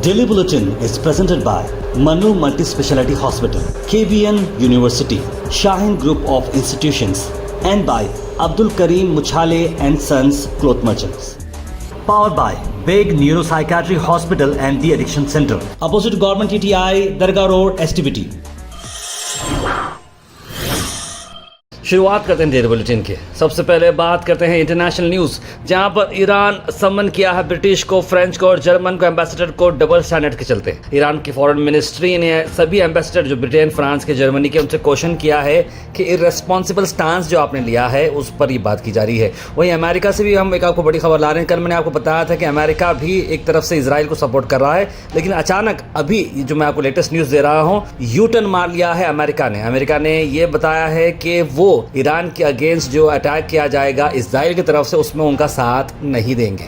Daily Bulletin is presented by Manu Multi-Speciality Hospital, KBN University, Shaheen Group of Institutions, and by Abdul Karim Muchale and Sons Cloth Merchants. Powered by Big Neuropsychiatry Hospital and The Addiction Center, opposite Government TTI, Dargah Road, STBT. शुरुआत करते हैं daily bulletin के। सबसे पहले बात करते हैं international news, जहां पर ईरान सम्मन किया है ब्रिटिश को, फ्रेंच को और जर्मन को एम्बेसडर को डबल स्टैंडर्ड के चलते। ईरान की फॉरेन मिनिस्ट्री ने सभी एम्बेसडर जो ब्रिटेन, फ्रांस के, जर्मनी के, उनसे क्वेश्चन किया है कि इर्रेस्पॉन्सिबल स्टांस जो आपने लिया है उस पर ये बात की जा रही है। वहीं अमेरिका से भी हम एक आपको बड़ी खबर ला रहे हैं। कल मैंने आपको बताया था कि अमेरिका भी एक तरफ से इसराइल को सपोर्ट कर रहा है, लेकिन अचानक अभी जो मैं आपको लेटेस्ट न्यूज़ दे रहा हूँ, यू टर्न मार लिया है अमेरिका ने। अमेरिका ने ये बताया है कि वो ईरान के अगेंस्ट जो अटैक किया जाएगा इजराइल की तरफ से, उसमें उनका साथ नहीं देंगे।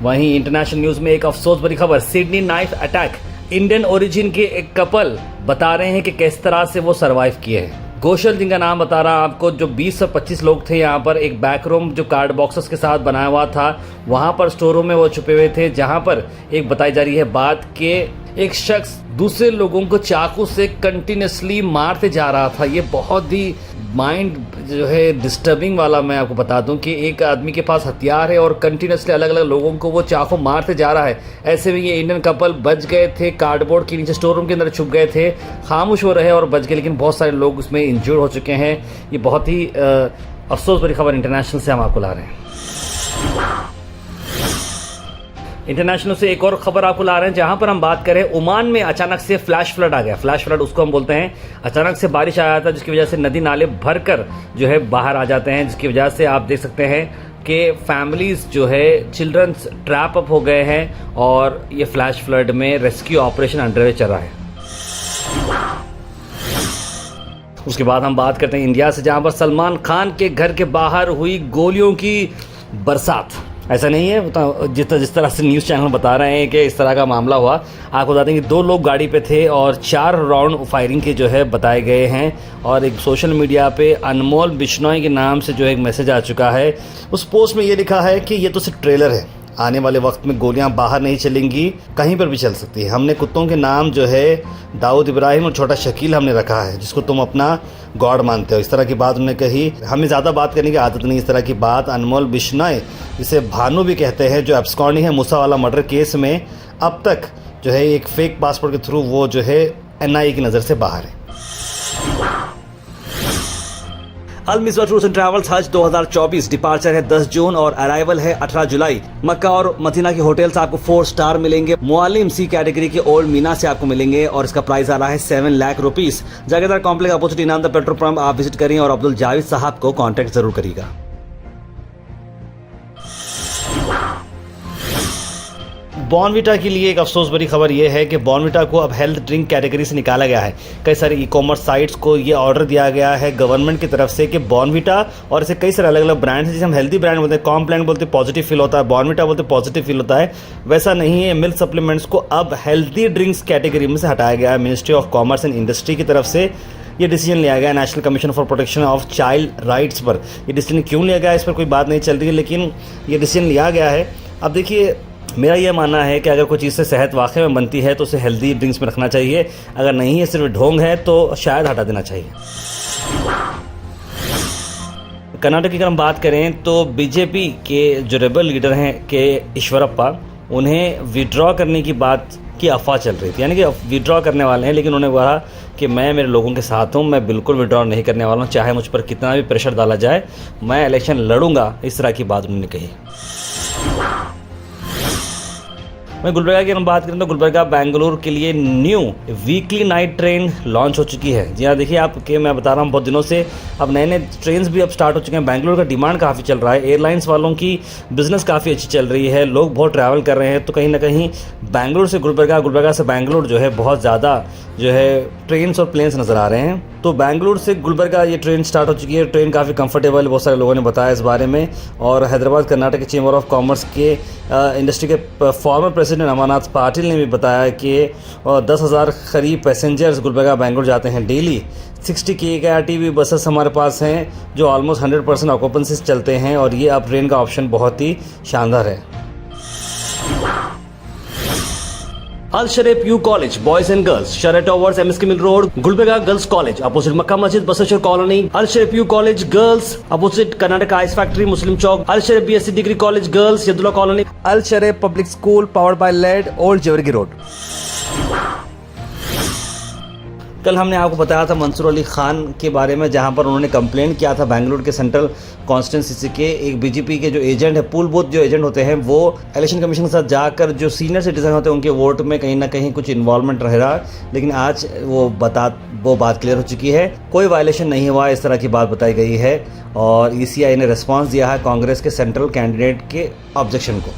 वहीं इंटरनेशनल न्यूज़ में एक अफसोस भरी खबर, Sydney knife attack. Indian origin के एक कपल बता रहे हैं कि किस तरह से वो सरवाइव किए हैं। गोशल जिनका नाम बता रहा हूं आपको, जो 20 से 25 लोग थे यहाँ पर। एक बैक रूम जो कार्ड बॉक्सेस के साथ बनाया हुआ था, वहां पर स्टोर रूम में वो छुपे हुए थे, जहां पर एक बताई जा रही है बात कि एक शख्स दूसरे लोगों को चाकू से कंटिन्यूसली मारते जा रहा था। ये बहुत ही माइंड जो है डिस्टर्बिंग वाला, मैं आपको बता दूं कि एक आदमी के पास हथियार है और कंटिन्यूसली अलग अलग लोगों को वो चाकू मारते जा रहा है। ऐसे में ये इंडियन कपल बच गए थे, कार्डबोर्ड के नीचे स्टोर रूम के अंदर छुप गए थे, खामोश हो रहे और बच गए, लेकिन बहुत सारे लोग उसमें इंजर्ड हो चुके हैं। ये बहुत ही अफसोस भरी खबर इंटरनेशनल से हम आपको ला रहे हैं। इंटरनेशनल से एक और खबर आपको ला रहे हैं, जहां पर हम बात करें ओमान में अचानक से फ्लैश फ्लड आ गया। फ्लैश फ्लड उसको हम बोलते हैं, अचानक से बारिश आ जाता है जिसकी वजह से नदी नाले भरकर जो है बाहर आ जाते हैं, जिसकी वजह से आप देख सकते हैं कि फैमिलीज जो है, चिल्ड्रंस ट्रैप अप हो गए हैं और ये फ्लैश फ्लड में रेस्क्यू ऑपरेशन अंडरवे चल रहा है। उसके बाद हम बात करते हैं इंडिया से, जहां पर सलमान खान के घर के बाहर हुई गोलियों की बरसात। ऐसा नहीं है, जिस तरह से न्यूज़ चैनल बता रहे हैं कि इस तरह का मामला हुआ। आपको बता दें कि 2 लोग गाड़ी पे थे और 4 राउंड फायरिंग के जो है बताए गए हैं। और एक सोशल मीडिया पे अनमोल बिश्नोई के नाम से जो एक मैसेज आ चुका है। उस पोस्ट में ये लिखा है कि ये तो सिर्फ ट्रेलर है, आने वाले वक्त में गोलियां बाहर नहीं चलेंगी, कहीं पर भी चल सकती है। हमने कुत्तों के नाम जो है दाऊद इब्राहिम और छोटा शकील हमने रखा है, जिसको तुम अपना गॉड मानते हो। इस तरह की बात उन्होंने कही। हमें ज़्यादा बात करने की आदत नहीं इस तरह की बात। अनमोल बिश्नोई, जिसे भानु भी कहते हैं, जो एब्सकॉन्डिंग है मूसावाला मर्डर केस में, अब तक जो है एक फेक पासपोर्ट के थ्रू वो जो है NIA की नज़र से बाहर है। अल मिसवा टूर्स एंड ट्रैवल्स हज 2024 डिपार्चर है 10 जून और अराइवल है 18 जुलाई। मक्का और मदीना के होटल्स आपको 4 स्टार मिलेंगे। मुअल्लिम C कैटेगरी के ओल्ड मीना से आपको मिलेंगे और इसका प्राइस आ रहा है 7 lakh rupees. Jagirdar complex opposite Inamdar petrol pump आप विजिट करें और अब्दुल जावेद साहब को कॉन्टेक्ट जरूर करिएगा। बॉर्नविटा के लिए एक अफसोस भरी खबर यह है कि बॉर्नविटा को अब हेल्थ ड्रिंक कैटेगरी से निकाला गया है। कई सारे ई-कॉमर्स साइट्स को ये ऑर्डर दिया गया है गवर्नमेंट की तरफ से कि बॉर्नविटा और ऐसे कई सारे अलग अलग ब्रांड्स हैं, जिसे हम हेल्दी ब्रांड बोलते हैं, कॉम्प्लान बोलते हैं पॉजिटिव फील होता है, बॉर्नविटा बोलते हैं पॉजिटिव फील होता है। वैसा नहीं है, मिल्क सप्लीमेंट्स को अब हेल्दी ड्रिंक्स कैटेगरी में से हटाया गया है। Ministry of commerce and industry की तरफ से ये डिसीजन लिया गया, national commission for protection of child rights पर। ये डिसीजन क्यों लिया गया इस पर कोई बात नहीं चल रही है, लेकिन ये डिसीजन लिया गया है। अब देखिए, मेरा यह मानना है कि अगर कोई चीज़ से सेहत वाकई में बनती है तो उसे हेल्दी ड्रिंक्स में रखना चाहिए, अगर नहीं है सिर्फ ढोंग है तो शायद हटा देना चाहिए। कर्नाटक की अगर हम बात करें तो बीजेपी के जो रेबल लीडर हैं के ईश्वरप्पा, उन्हें विड्रॉ करने की बात की अफवाह चल रही थी, यानी कि विड्रॉ करने वाले हैं, लेकिन उन्होंने कहा कि मैं मेरे लोगों के साथ हूँ, मैं बिल्कुल विड्रॉ नहीं करने वाला हूँ, चाहे मुझ पर कितना भी प्रेशर डाला जाए, मैं इलेक्शन लड़ूंगा। इस तरह की बात उन्होंने कही। मैं गुलबर्गा की हम बात करें तो गुलबर्गा बेंगलुरु के लिए new weekly night train launch हो चुकी है। जी हाँ, देखिए आपके मैं बता रहा हूँ बहुत दिनों से अब नए नए ट्रेन भी अब स्टार्ट हो चुके हैं। बेंगलुरु का डिमांड काफ़ी चल रहा है, एयरलाइंस वालों की बिज़नेस काफ़ी अच्छी चल रही है, लोग बहुत ट्रैवल कर रहे हैं, तो कहीं ना कहीं बेंगलुरु से गुलबर्गा, गुलबर्गा से बेंगलुरु जो है बहुत ज़्यादा जो है ट्रेन्स और प्लेन्स नज़र आ रहे हैं। तो बेंगलुरु से गुलबर्गा ये ट्रेन स्टार्ट हो चुकी है। ट्रेन काफ़ी कंफर्टेबल, बहुत सारे लोगों ने बताया इस बारे में। और हैदराबाद कर्नाटक के चेंबर ऑफ कॉमर्स के इंडस्ट्री के फॉर्मर प्रेसिडेंट अमरनाथ पाटिल ने भी बताया कि 10,000 करीब पैसेंजर्स गुलबर्गा बेंगलुरु जाते हैं डेली। 60 KKRTB बसेस हमारे पास हैं जो ऑलमोस्ट 100% ऑक्यूपेंसी चलते हैं और ये अब ट्रेन का ऑप्शन बहुत ही शानदार है। Al Sharif U college boys and girls, शरेट towers, MSK mill road, Gulbarga girls college opposite Mecca Masjid, Basaveshwar colony, Al Sharif U college girls opposite Karnataka ice factory, Muslim Chowk, Al Sharif BSc degree college girls, Yadulla colony, Al Sharif public school powered by लेड, ओल्ड जेवरगी रोड। कल हमने आपको बताया था मंसूर अली खान के बारे में, जहां पर उन्होंने कंप्लेंट किया था बेंगलुरु के सेंट्रल कॉन्स्टिट्यूंसी के एक बीजेपी के जो एजेंट है, पूल बूथ जो एजेंट होते हैं, वो इलेक्शन कमीशन के साथ जाकर जो सीनियर सिटीजन होते हैं उनके वोट में कहीं ना कहीं कुछ इन्वॉल्वमेंट रह रहा है। लेकिन आज वो बात क्लियर हो चुकी है, कोई वायलेशन नहीं हुआ, इस तरह की बात बताई गई है। और ECI ने रिस्पॉन्स दिया है कांग्रेस के सेंट्रल कैंडिडेट के ऑब्जेक्शन को।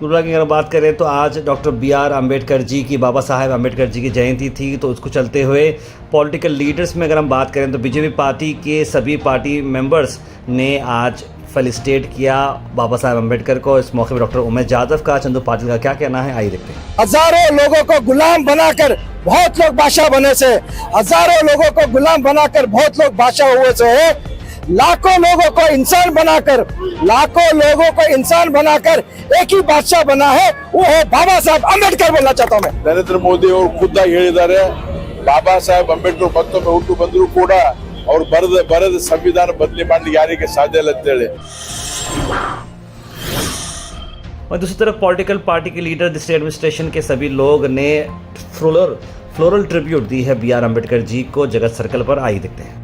गुलबर्गा की अगर बात करें तो आज डॉक्टर BR अम्बेडकर जी की, बाबा साहेब अम्बेडकर जी की जयंती थी, तो उसको चलते हुए पॉलिटिकल लीडर्स में अगर हम बात करें तो बीजेपी पार्टी के सभी पार्टी मेंबर्स ने आज फेलिसिटेट किया बाबा साहेब अम्बेडकर को। इस मौके पर डॉक्टर उमेश यादव का, चंदू पाटिल का क्या कहना है, आइए देखते हैं। हजारों लोगों को गुलाम बनाकर बहुत लोग बादशाह बने से, हजारों लोगों को गुलाम बनाकर बहुत लोग बादशाह हुए से, लाखों लोगों को इंसान बनाकर एक ही बादशाह बना है, वो है बाबा साहब अम्बेडकर। बोलना चाहता हूँ मैं, ನರೇಂದ್ರ ಮೋದಿ ಅವರು ಖುದ್ದಾಗಿ ಹೇಳಿದ್ದಾರೆ, ಬಾಬಾ ಸಾಹೇಬ್ ಅಂಬೇಡ್ಕರ್ ಮತ್ತೊಮ್ಮೆ ಹುಟ್ಟು ಬಂದರೂ ಕೂಡ ಅವರು ಬರೆದ ಸಂವಿಧಾನ ಬದಲಿ ಮಾಡಲಿಕ್ಕೆ ಯಾರಿಗೆ ಸಾಧ್ಯ ಇಲ್ಲ ಅಂತ ಹೇಳಿ। और दूसरी तरफ पॉलिटिकल पार्टी के लीडर, डिस्ट्रिक्ट एडमिनिस्ट्रेशन के सभी लोग ने फ्लोरल ट्रिब्यूट दी है BR अम्बेडकर जी को जगत सर्कल पर। आइए देखते हैं।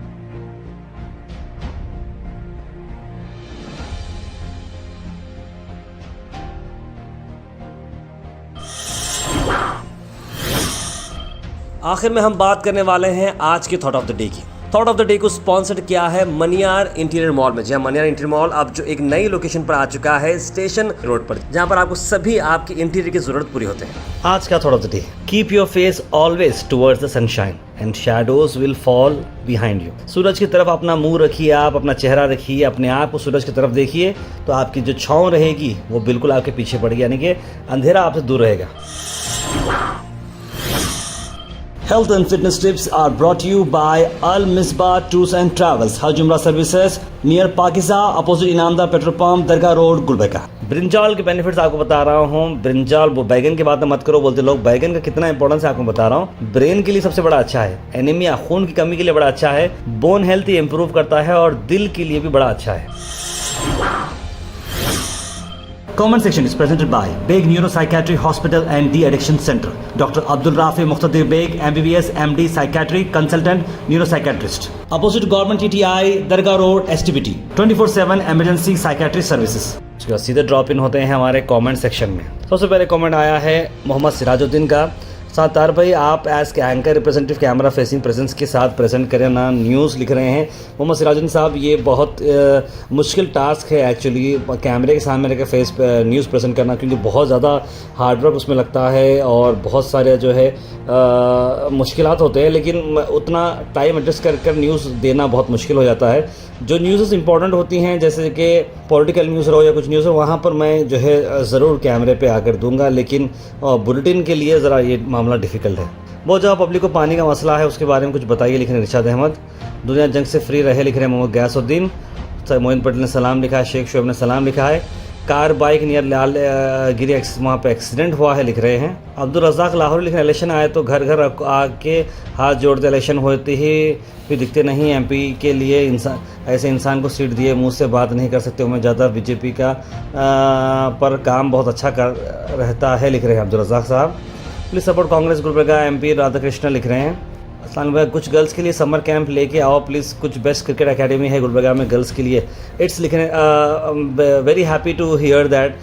आखिर में हम बात करने वाले हैं आज के थॉट ऑफ द डे की। थॉट ऑफ द डे को स्पॉन्सर्ड किया है मनियार इंटीरियर मॉल में। जहां मनियार इंटीरियर मॉल अब जो एक नई लोकेशन पर आ चुका है, स्टेशन रोड पर, जहां पर आपको सभी आपकी इंटीरियर की जरूरत पूरी होते हैं। आज का thought of the day, keep your face always towards the sunshine and shadows will fall behind you. सूरज की तरफ अपना मुंह रखिए, आप अपना चेहरा रखिए, अपने आप को सूरज की तरफ देखिए, तो आपकी जो छांव रहेगी वो बिल्कुल आपके पीछे पड़ेगी, यानी कि अंधेरा आपसे दूर रहेगा। Health and fitness tips are brought to you by Al Misbah Tours and Travels, Hajj Umrah Services, near Pakiza, opposite Inamda Petrol Pump, Dargah road, Gulbarga. Brinjal के बेनिफिट्स आपको बता रहा हूँ। ब्रिंजाल, वो बैगन की बात मत करो, बोलते लोग, बैगन का कितना इंपॉर्टेंस है आपको बता रहा हूँ। ब्रेन के लिए सबसे बड़ा अच्छा है, एनीमिया खून की कमी के लिए बड़ा अच्छा है, बोन हेल्थ इंप्रूव करता है और दिल के लिए भी बड़ा अच्छा है। Comment section is presented by Beg Neuropsychiatry Hospital and De-Addiction Center. Dr. Abdul Rafi Muqtadir Beg, MBBS, MD, Psychiatry, Consultant, Neuropsychiatrist. Opposite Government TTI, Dargah Road, STBT. 24/7 Emergency Psychiatry Services. उसके बाद सीधे ड्रॉप इन होते हैं हमारे comment section में। सबसे पहले comment आया है मोहम्मद सिराजुद्दीन का। सातार भाई, आप एज के anchor representative camera facing presence के साथ प्रेजेंट करें ना, न्यूज़ लिख रहे हैं। मोहम्मद सिराजुद्दीन साहब, ये बहुत मुश्किल टास्क है एक्चुअली, कैमरे के सामने रहकर फेस न्यूज़ प्रेजेंट करना, क्योंकि बहुत ज़्यादा हार्डवर्क उसमें लगता है और बहुत सारे जो है मुश्किलात होते हैं, लेकिन उतना टाइम एडजस्ट कर न्यूज़ देना बहुत मुश्किल हो जाता है। जो न्यूज़ इंपॉर्टेंट होती हैं, जैसे कि पॉलिटिकल न्यूज़ हो या कुछ न्यूज़ हो, वहाँ पर मैं जो है ज़रूर कैमरे पे आकर दूंगा, लेकिन बुलेटिन के लिए ज़रा ये मामला डिफ़िकल्ट है। बहुत ज़्यादा पब्लिक को पानी का मसला है, उसके बारे में कुछ बताइए, लिख रहे हैं रिशाद अहमद। दुनिया जंग से फ्री रहे, लिख रहे हैं मोहम्मद गयासुद्दीन। मोइन पटेल ने सलाम लिखा है, शेख शोएब ने सलाम लिखा है। कार बाइक नियर लाल गिरी वहाँ पे एक्सीडेंट हुआ है, लिख रहे हैं। अब्दुल रज़ाक लाहौर लिख रहे हैं, इलेक्शन आए तो घर घर आके हाथ जोड़ते, इलेक्शन होते ही भी दिखते नहीं, MP के लिए ऐसे इंसान को सीट दिए, मुँह से बात नहीं कर सकते, उम्मीद ज़्यादा BJP का पर काम बहुत अच्छा कर रहता है, लिख रहे हैं अब्दुल रज़ाक साहब। Please support Congress, Gulbarga MP Radhakrishna लिख रहे हैं। असलान भाई, कुछ गर्ल्स के लिए समर कैंप लेके आओ प्लीज़, कुछ बेस्ट क्रिकेट एकेडमी है गुलबर्गा में गर्ल्स के लिए। इट्स लिख रहे हैं, very happy to hear that.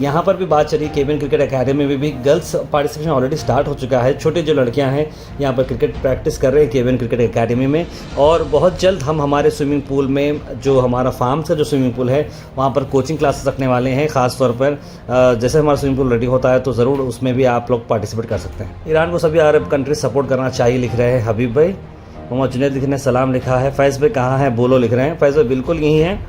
यहाँ पर भी बात चली, केबिन क्रिकेट एकेडमी में भी गर्ल्स पार्टिसिपेशन ऑलरेडी स्टार्ट हो चुका है। छोटे जो लड़कियाँ हैं यहाँ पर क्रिकेट प्रैक्टिस कर रहे हैं केबिन क्रिकेट एकेडमी में, और बहुत जल्द हम हमारे स्विमिंग पूल में, जो हमारा फार्म का जो स्विमिंग पूल है, वहाँ पर कोचिंग क्लासेस रखने वाले हैं। ख़ास तौर पर जैसे हमारा स्विमिंग पूल रेडी होता है तो ज़रूर उसमें भी आप लोग पार्टिसिपेट कर सकते हैं। ईरान को सभी अरब कंट्री सपोर्ट करना चाहिए, लिख रहे हैं हबीब भाई। मोहम्मद जुनैद लिखने सलाम लिखा है। फैज़ भाई कहाँ है बोलो, लिख रहे हैं। फैज़ भाई बिल्कुल यही है,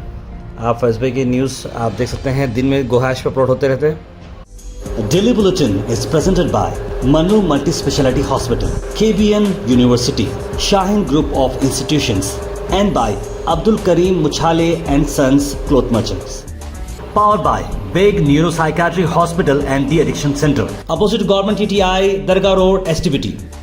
आप फैज़ भाई की न्यूज़ आप देख सकते हैं, दिन में गोहाश पर अपलोड होते रहते हैं। Daily bulletin is presented by Manu multi speciality hospital, KBN university, Shaheen group of institutions and by Abdul Karim Muchhale and sons cloth merchants, powered by big neuropsychiatry hospital and the addiction center. Opposite Government TTI, Dargah Road, STBT.